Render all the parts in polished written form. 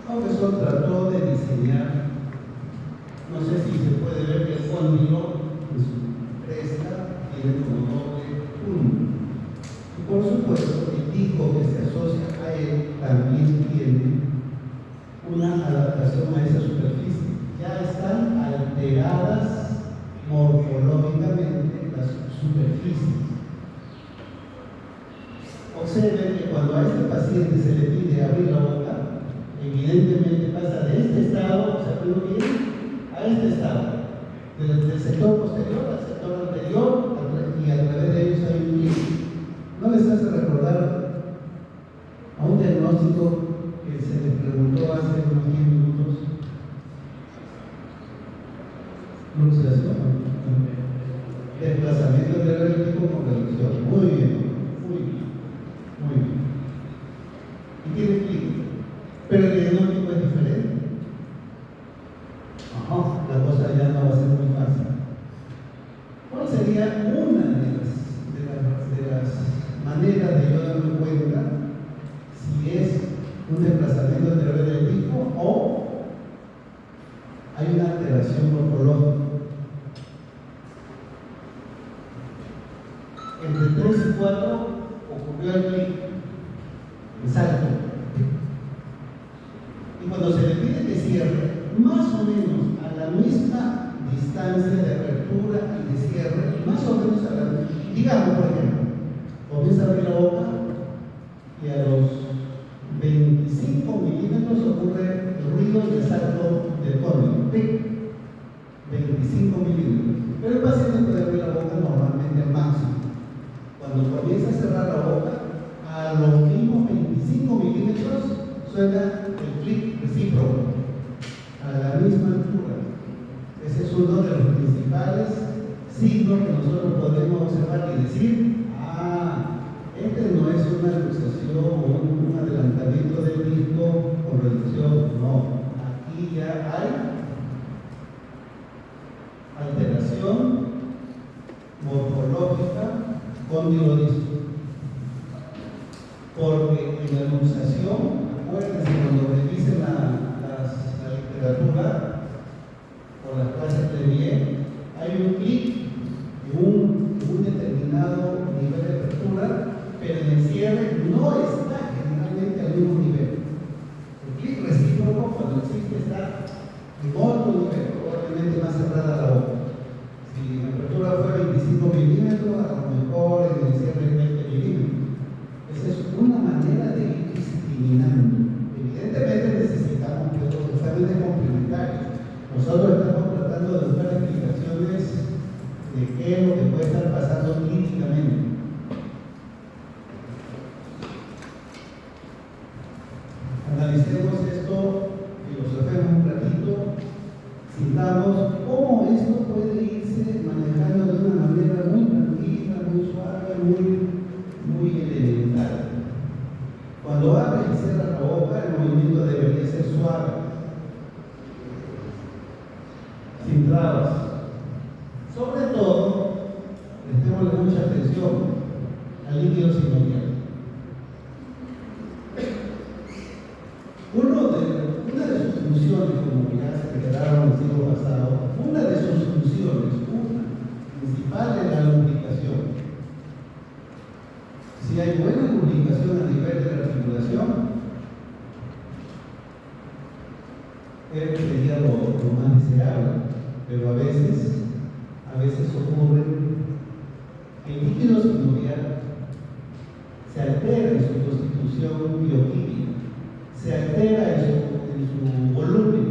Profesor trató de diseñar, no sé si se puede ver que el cóndilo en su cresta tiene como doble punto. Y por supuesto, el disco que se asocia a él también tiene una adaptación a esa superficie. Ya están alteradas morfológicamente las superficies. Observen que cuando a este paciente se le pide abrir la boca, evidentemente pasa de este estado, ¿se bien? A este estado, del sector posterior al sector anterior, y a través de ellos hay un clic. ¿No les hace recordar a un diagnóstico que se les preguntó hace unos 10 minutos? Luxación, desplazamiento del tipo con reducción. Muy bien, muy bien, muy bien. Y tiene clic, pero el diagnóstico es diferente. La cosa ya no va a ser muy fácil. ¿Cuál sería una de las maneras de yo darme cuenta si es un desplazamiento anterior del disco o hay una alteración morfológica? Entre 3 y 4 ocurrió el clic, el salto. Y cuando se le pide que cierre, más o menos a la misma distancia de apertura y de cierre, más o menos a la misma, digamos, por ejemplo, comienza a abrir la boca y a los 25 milímetros ocurre el ruido y el salto del cóndilo. 25 milímetros. Pero el paciente puede abrir la boca normalmente al máximo. Cuando comienza a cerrar la boca, a los mismos 25 milímetros suena el clic recíproco, a la misma altura. Ese es uno de los principales signos que nosotros podemos observar y decir: este no es una luxación o un adelantamiento del disco con reducción, no. Aquí ya hay alteración morfológica condilodisco. Porque en la luxación, acuérdense, cuando revisen la literatura o las clases de bien, hay un clic en un determinado nivel de apertura, pero en el cierre no está generalmente al mismo nivel. El clic recíproco, cuando existe, está en otro nivel, probablemente más cerrada la boca. Si la apertura fue 25 milímetros, a lo mejor en el cierre es 20 milímetros. Esa es una manera de ir discriminando. Evidentemente necesitamos que los exámenes complementarios. Nosotros estamos tratando de buscar explicaciones de qué es lo que puede estar pasando clínicamente. Analicemos esto, filosofemos un ratito, sintamos cómo esto puede irse manejando de una manera muy tranquila, muy suave, muy elemental. Cuando abres y cierras la boca, el movimiento debería ser suave, sin trabas. Sobre todo, prestémosle mucha atención al líquido sinovial. Una de sus funciones, como ya se quedaron el siglo pasado, una de sus funciones, principal es la lubricación. Si hay buena lubricación a nivel de la articulación, sería lo más deseable, pero a veces ocurre que el líquido sinovial se altera en su constitución bioquímica, se altera en su volumen.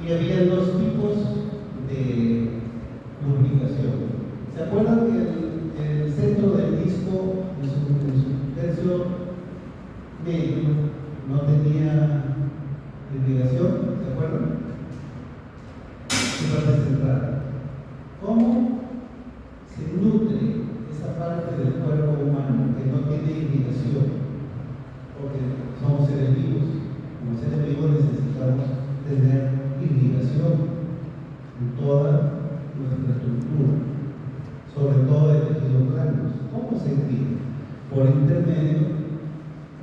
Y había dos tipos de lubricación. ¿Se acuerdan que el centro del disco, en su tercio medio, no tenía lubricación? ¿Se acuerdan? Su parte central. ¿Cómo se nutre esa parte del cuerpo humano que no tiene irrigación? Porque somos seres vivos. Como seres vivos necesitamos tener irrigación en toda nuestra estructura, sobre todo en sentido, por intermedio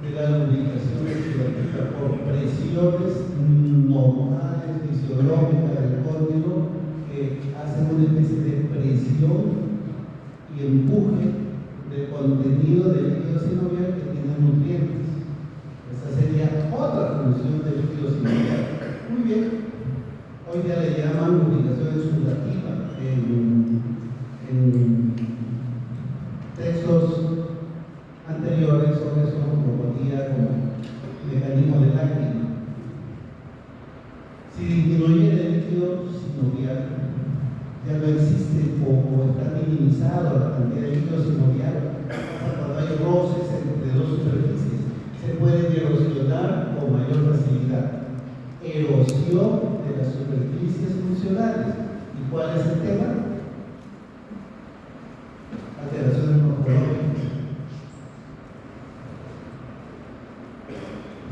de la lubricación esquelética por presiones normales, fisiológicas del cóndilo, que hacen una especie de presión y empuje del contenido del líquido sinovial que tiene nutrientes. Esa sería otra función del líquido sinovial. Muy bien, hoy día le llaman lubricación exudativa en textos anteriores sobre eso proponía como mecanismo de lágrima. Si disminuyera el líquido sinovial, ya no existe o está minimizado la cantidad de líquido sinovial. Cuando hay roces entre dos superficies, se pueden erosionar con mayor facilidad. Erosión de las superficies funcionales. ¿Y cuál es el tema? Alteraciones morfológicas.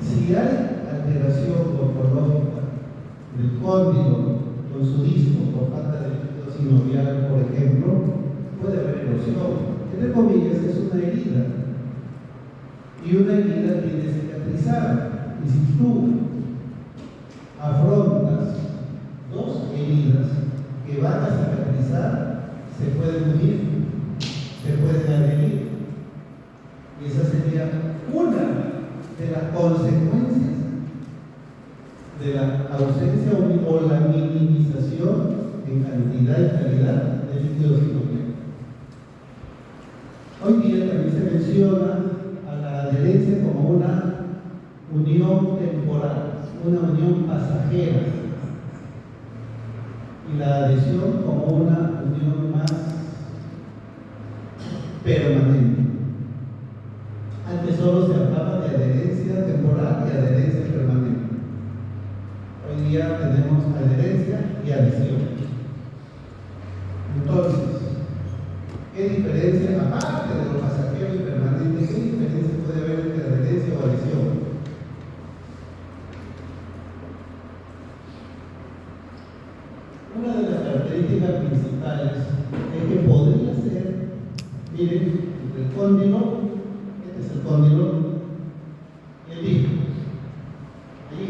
Si hay alteración morfológica del cóndilo con su disco por falta de líquido sinovial, por ejemplo, puede haber erosión. Entre comillas, es una herida. Y una herida tiene cicatrizar. Y si tú afrontas dos heridas que van a cicatrizar, se pueden unir, se pueden adherir. Y esa sería una de las consecuencias de la ausencia o la minimización en cantidad y calidad del líquido sinovial. Hoy día también se menciona a la adherencia como una unión temporal, una unión pasajera, y la adhesión como una unión más permanente. Antes solo se hablaba de adherencia temporal y adherencia permanente. Hoy día tenemos adherencia y adhesión. Entonces, ¿qué diferencia, aparte de lo pasajero y permanente, qué diferencia puede haber entre adherencia o adhesión? Una de las características principales es que podría ser, miren, entre el cóndilo, este es el cóndilo, y el disco, allí,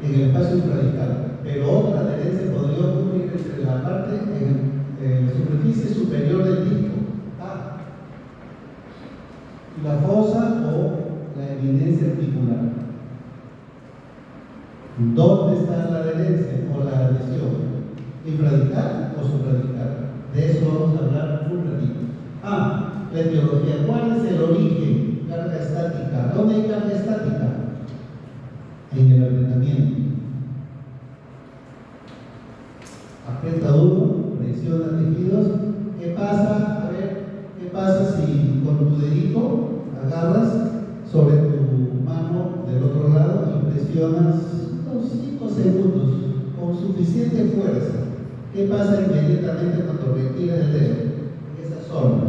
en el espacio infraradical. Pero otra adherencia podría ocurrir entre la parte en la superficie superior del disco, y la fosa o la eminencia articular. ¿Dónde está la adherencia o la adhesión? ¿Infraradical o supraradical? De eso vamos a hablar un ratito. La etiología. ¿Cuál es el origen? Carga estática. ¿Dónde hay carga estática? En el apretamiento. Aprieta duro, presiona tejidos. ¿Qué pasa? A ver, ¿qué pasa si con tu dedito agarras sobre tu mano del otro lado y presionas unos 5 segundos con suficiente fuerza? ¿Qué pasa inmediatamente cuando retiras el dedo? En esa zona.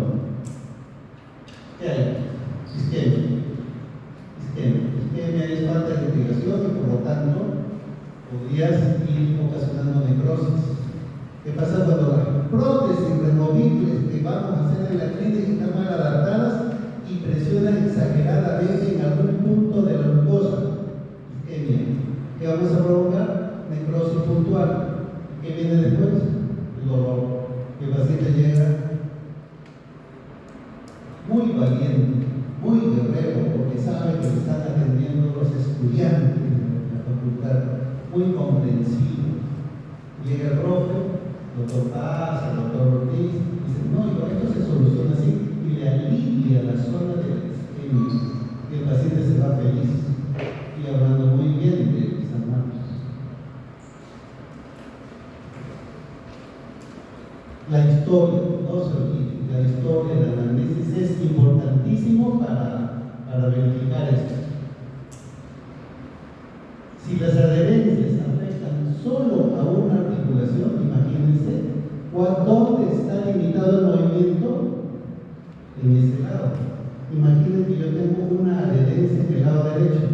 ¿Qué hay? Isquemia es falta de irrigación y por lo tanto podrías ir ocasionando necrosis. ¿Qué pasa cuando las prótesis removibles que vamos a hacer en la clínica están mal adaptadas y presionan exageradamente en algún punto de la mucosa? Isquemia. ¿Qué vamos a provocar? Necrosis puntual. ¿Qué viene después? El dolor. El paciente llega muy valiente, muy guerrero, porque sabe que le están atendiendo los estudiantes de la facultad, muy comprensivo. Llega el profe, doctor Paz, el doctor Ortiz, y dice, no, esto se soluciona así, y le alivia la zona de la isquemia, y el paciente se va feliz, y hablando muy bien de San Marcos. La historia, no se olvide, la historia de la anamnesis es importantísimo para verificar esto. Si las adherencias afectan solo a una articulación, imagínense, ¿dónde está limitado el movimiento? En ese lado. Imaginen que yo tengo una adherencia en el lado derecho.